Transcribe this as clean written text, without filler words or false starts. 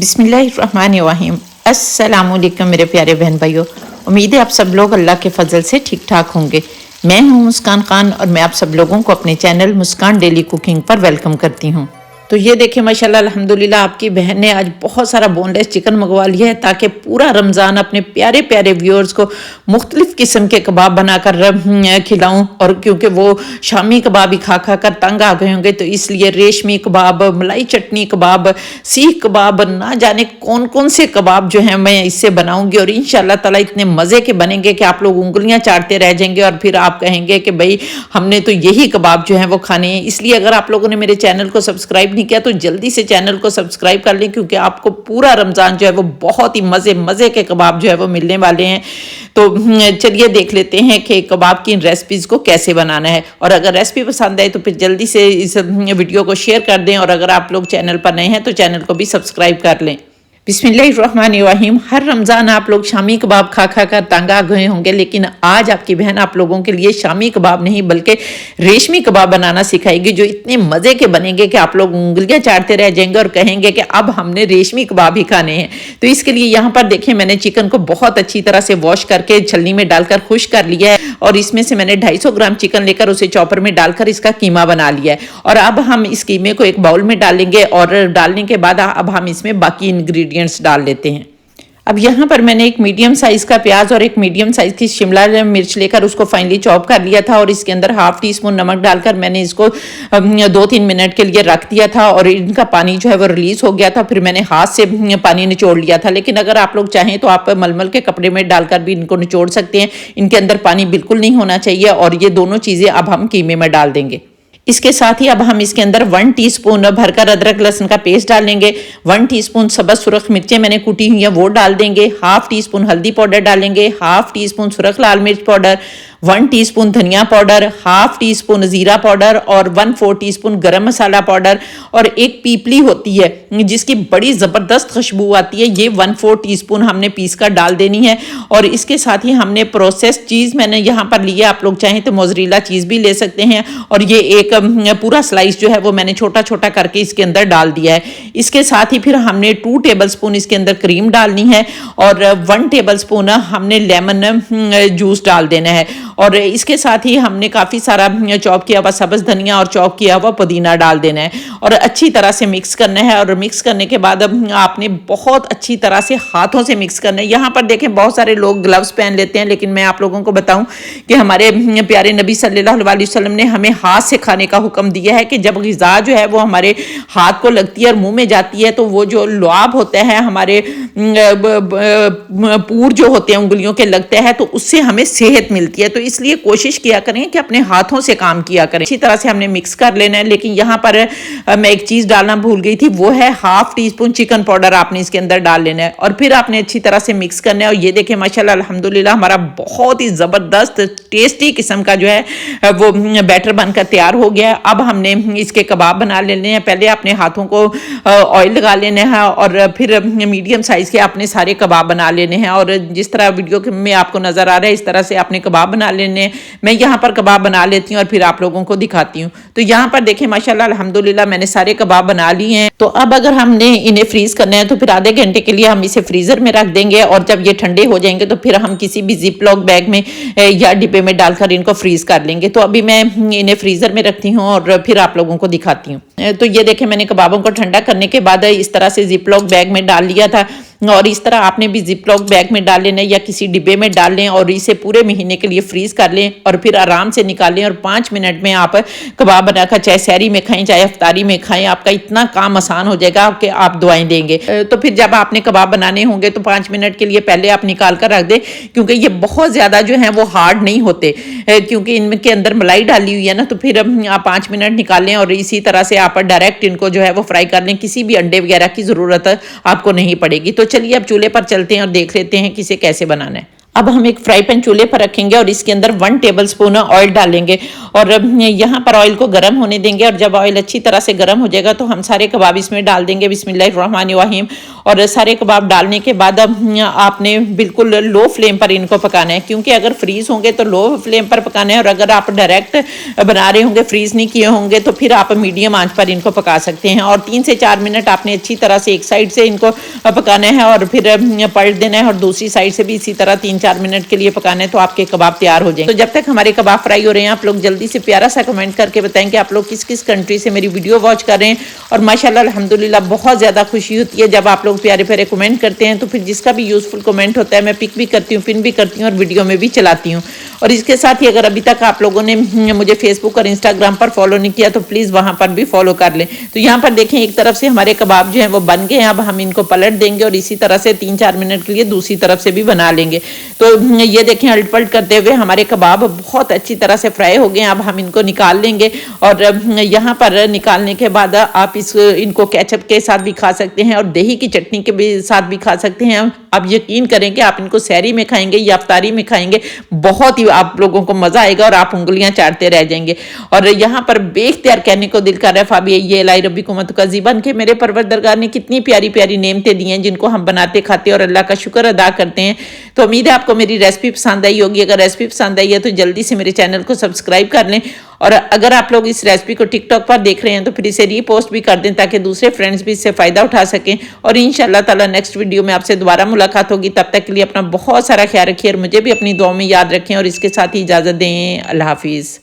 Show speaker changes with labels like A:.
A: बिस्मिल्लाहिर्रहमानिर्रहीम। अस्सलामुअलैकुम मेरे प्यारे बहन भाइयों, उम्मीद है आप सब लोग अल्लाह के फजल से ठीक ठाक होंगे। मैं हूं मुस्कान खान और मैं आप सब लोगों को अपने चैनल मुस्कान डेली कुकिंग पर वेलकम करती हूं। तो ये देखिए माशाल्लाह अल्हम्दुलिल्लाह आपकी बहन ने आज बहुत सारा बोनलेस चिकन मंगवा लिया है ताकि पूरा रमज़ान अपने प्यारे प्यारे व्यूअर्स को मुख्तलिफ़ किस्म के कबाब बनाकर खिलाऊं। और क्योंकि वो शामी कबाब ही खा खा कर तंग आ गए होंगे तो इसलिए रेशमी कबाब, मलाई चटनी कबाब, सीख कबाब, ना जाने कौन कौन से कबाब जो हैं मैं इससे बनाऊंगी। और इंशाल्लाह ताला इतने मज़े के बनेंगे कि आप लोग उंगलियां चाटते रह जाएंगे और फिर आप कहेंगे कि भाई हमने तो यही कबाब जो है वो खाने हैं। इसलिए अगर आप लोगों ने मेरे चैनल को सब्सक्राइब किया तो जल्दी से चैनल को सब्सक्राइब कर लें, क्योंकि आपको पूरा रमज़ान जो है वो बहुत ही मज़े के कबाब जो है वो मिलने वाले हैं। तो चलिए देख लेते हैं कि कबाब की रेसिपीज़ को कैसे बनाना है। और अगर रेसिपी पसंद आए तो फिर जल्दी से इस वीडियो को शेयर कर दें, और अगर आप लोग चैनल पर नए हैं तो चैनल को भी सब्सक्राइब कर लें। बिस्मिल्लाहिर्रहमानिर्रहीम। हर रमज़ान आप लोग शामी कबाब खा खा कर तंग आ गए होंगे, लेकिन आज आपकी बहन आप लोगों के लिए शामी कबाब नहीं बल्कि रेशमी कबाब बनाना सिखाएगी, जो इतने मज़े के बनेंगे कि आप लोग उंगलियां चाटते रह जाएंगे और कहेंगे कि अब हमने रेशमी कबाब ही खाने हैं। तो इसके लिए यहाँ पर देखिए मैंने चिकन को बहुत अच्छी तरह से वॉश करके छलनी में डालकर खुश कर लिया है, और इसमें से मैंने 250 ग्राम चिकन लेकर उसे चॉपर में डालकर इसका कीमा बना लिया है। और अब हम इस कीमे को एक बाउल में डालेंगे, और डालने के बाद अब हम इसमें बाकी इंग्रेडिएंट्स डाल लेते हैं। अब यहाँ पर मैंने एक मीडियम साइज़ का प्याज और एक मीडियम साइज़ की शिमला मिर्च लेकर उसको फाइनली चॉप कर लिया था, और इसके अंदर हाफ टी स्पून नमक डालकर मैंने इसको 2-3 मिनट के लिए रख दिया था, और इनका पानी जो है वो रिलीज़ हो गया था। फिर मैंने हाथ से पानी निचोड़ लिया था, लेकिन अगर आप लोग चाहें तो आप मलमल के कपड़े में डालकर भी इनको निचोड़ सकते हैं। इनके अंदर पानी बिल्कुल नहीं होना चाहिए। और ये दोनों चीज़ें अब हम कीमे में डाल देंगे। इसके साथ ही अब हम इसके अंदर 1 टीस्पून भरकर अदरक लहसुन का पेस्ट डालेंगे, 1 टीस्पून सब्ज़ सुरख मिर्चें मैंने कूटी हुई हैं वो डाल देंगे, हाफ टी स्पून हल्दी पाउडर डालेंगे, हाफ टी स्पून सुरख लाल मिर्च पाउडर, 1 टीस्पून धनिया पाउडर, हाफ टी स्पून जीरा पाउडर और 1/4 टीस्पून गरम मसाला पाउडर। और एक पीपली होती है जिसकी बड़ी ज़बरदस्त खुशबू आती है, ये 1/4 टीस्पून हमने पीस कर डाल देनी है। और इसके साथ ही हमने प्रोसेस्ड चीज़ मैंने यहाँ पर लिया, आप लोग चाहें तो मोज़रेला चीज़ भी ले सकते हैं। और ये एक पूरा स्लाइस जो है वो मैंने छोटा छोटा करके इसके अंदर डाल दिया है। इसके साथ ही फिर हमने 2 टेबलस्पून इसके अंदर क्रीम डालनी है, और 1 टेबलस्पून हमने लेमन जूस डाल देना है। और इसके साथ ही हमने काफ़ी सारा चॉप किया हुआ सब्ज़ धनिया और चॉप किया हुआ पुदीना डाल देना है, और अच्छी तरह से मिक्स करना है। और मिक्स करने के बाद आपने बहुत अच्छी तरह से हाथों से मिक्स करना है। यहाँ पर देखें बहुत सारे लोग ग्लव्स पहन लेते हैं, लेकिन मैं आप लोगों को बताऊं कि हमारे प्यारे नबी सल्लल्लाहु अलैहि वसल्लम ने हमें हाथ से खाने का हुक्म दिया है कि जब ग़िज़ा जो है वो हमारे हाथ को लगती है और मुंह में जाती है तो वो जो लुआब होता है हमारे पूर जो होते हैं उंगलियों के लगते हैं, तो उससे हमें सेहत मिलती है। तो इसलिए कोशिश किया करें कि अपने हाथों से काम किया करें। अच्छी तरह से हमने मिक्स कर लेना है। लेकिन यहाँ पर मैं एक चीज़ डालना भूल गई थी, वो है half tea spoon chicken powder आपने इसके अंदर डाल लेना है, और फिर आपने अच्छी तरह से मिक्स करना है। और ये देखें माशाल्लाह अल्हम्दुलिल्लाह हमारा बहुत ही ज़बरदस्त टेस्टी किस्म का जो है वो बैटर बनकर तैयार हो गया है। अब हमने इसके कबाब बना लेने हैं। पहले अपने हाथों को ऑयल लगा लेना है, और फिर मीडियम साइज़ के अपने सारे कबाब बना लेने हैं। और जिस तरह वीडियो में आपको नज़र आ रहा है इस तरह से आपने कबाब बना लेने हैं। मैं यहाँ पर कबाब बना लेती हूँ और फिर आप लोगों को दिखाती हूँ। तो यहाँ पर देखें माशाल्लाह अल्हम्दुलिल्लाह मैंने सारे कबाब बना लिए हैं। तो अब अगर हमने इन्हें फ्रीज़ करना है तो फिर आधे घंटे के लिए हम इसे फ्रीज़र में रख देंगे, और जब ये ठंडे हो जाएंगे तो फिर हम किसी भी जिप लॉक बैग में या डिब्बे में डालकर इनको फ्रीज़ कर लेंगे। तो अभी मैं इन्हें फ्रीज़र में रखती हूँ और फिर आप लोगों को दिखाती हूँ। तो ये देखें मैंने कबाबों को ठंडा करने के बाद इस तरह से जिप लॉक बैग में डाल लिया था, और इस तरह आपने भी जिप लॉक बैग में डाल लेना या किसी डिब्बे में डाल लें, और इसे पूरे महीने के लिए फ्रीज़ कर लें और फिर आराम से निकालें। और 5 मिनट में आप कबाब बनाकर चाहे सहरी में खाएं चाहे अफ्तारी में खाएं, आपका इतना काम आसान हो जाएगा कि आप दुआएं देंगे। तो फिर जब आपने कबाब बनाने होंगे तो 5 मिनट के लिए पहले आप निकाल कर रख दें, क्योंकि ये बहुत ज़्यादा जो है वो हार्ड नहीं होते, क्योंकि इनके अंदर मलाई डाली हुई है ना। तो फिर आप 5 मिनट निकालें और इसी तरह से आप डायरेक्ट इनको जो है वो फ्राई कर लें। किसी भी अंडे वगैरह की ज़रूरत आपको नहीं पड़ेगी। तो चलिए अब चूल्हे पर चलते हैं और देख लेते हैं कि इसे कैसे बनाना है। अब हम एक फ्राई पैन चूल्हे पर रखेंगे और इसके अंदर 1 टेबलस्पून ऑयल डालेंगे और यहाँ पर ऑयल को गर्म होने देंगे। और जब ऑयल अच्छी तरह से गर्म हो जाएगा तो हम सारे कबाब इसमें डाल देंगे। बिस्मिल्लाहिर्रहमानिर्रहीम। और सारे कबाब डालने के बाद आपने बिल्कुल लो फ्लेम पर इनको पकाना है, क्योंकि अगर फ्रीज होंगे तो लो फ्लेम पर पकाना है, और अगर आप डायरेक्ट बना रहे होंगे, फ्रीज नहीं किए होंगे, तो फिर आप मीडियम आंच पर इनको पका सकते हैं। और 3 से 4 मिनट आपने अच्छी तरह से एक साइड से इनको पकाना है और फिर पलट देना है और दूसरी साइड से भी इसी तरह 3-4 मिनट के लिए पकाना है, तो आपके कबाब तैयार हो जाएंगे। तो जब तक हमारे कबाब फ्राई हो रहे हैं, आप लोग जल्दी से प्यारा सा कमेंट करके बताएं कि आप लोग किस किस कंट्री से मेरी वीडियो वॉच कर रहे हैं। और माशाल्लाह अल्हम्दुलिल्लाह बहुत ज़्यादा खुशी होती है जब आप लोग प्यारे प्यारे कमेंट करते हैं, तो फिर जिसका भी यूजफुल कमेंट होता है मैं पिक भी करती हूँ, पिन भी करती हूँ और वीडियो में भी चलाती हूँ। और इसके साथ ही अगर अभी तक आप लोगों ने मुझे फेसबुक और इंस्टाग्राम पर फॉलो नहीं किया तो प्लीज़ वहाँ पर भी फॉलो कर लें। तो यहाँ पर देखें एक तरफ से हमारे कबाब जो हैं वो बन गए हैं। अब हम इनको पलट देंगे और इसी तरह से 3-4 मिनट के लिए दूसरी तरफ से भी बना लेंगे। तो ये देखें उलट पलट करते हुए हमारे कबाब बहुत अच्छी तरह से फ्राई हो गए। अब हम इनको निकाल लेंगे और यहाँ पर निकालने के बाद आप इनको केचप के साथ भी खा सकते हैं और दही की चटनी के भी साथ भी खा सकते हैं। आप यकीन करें कि आप इनको सहरी में खाएंगे या इफ्तारी में खाएंगे, बहुत ही आप लोगों को मजा आएगा और आप उंगलियां चाटते रह जाएंगे। और यहाँ पर बेख्तियार कहने को दिल कर रहा है फाबी ये लाई रब्बी कुमत का जीवन के मेरे परवरदिगार ने कितनी प्यारी प्यारी नेमतें दी हैं जिनको हम बनाते खाते और अल्लाह का शुक्र अदा करते हैं। तो उम्मीद है आपको मेरी रेसिपी पसंद आई होगी। अगर रेसिपी पसंद आई है तो जल्दी से मेरे चैनल को सब्सक्राइब कर लें। और अगर आप लोग इस रेसिपी को टिकटॉक पर देख रहे हैं तो फिर इसे रीपोस्ट भी कर दें ताकि दूसरे फ्रेंड्स भी इससे फ़ायदा उठा सकें। और इंशाअल्लाह ताला नेक्स्ट वीडियो में आपसे दोबारा मुलाकात होगी। तब तक के लिए अपना बहुत सारा ख्याल रखिए और मुझे भी अपनी दुआ में याद रखें। और इसके साथ ही इजाज़त दें। अल्लाह हाफिज़।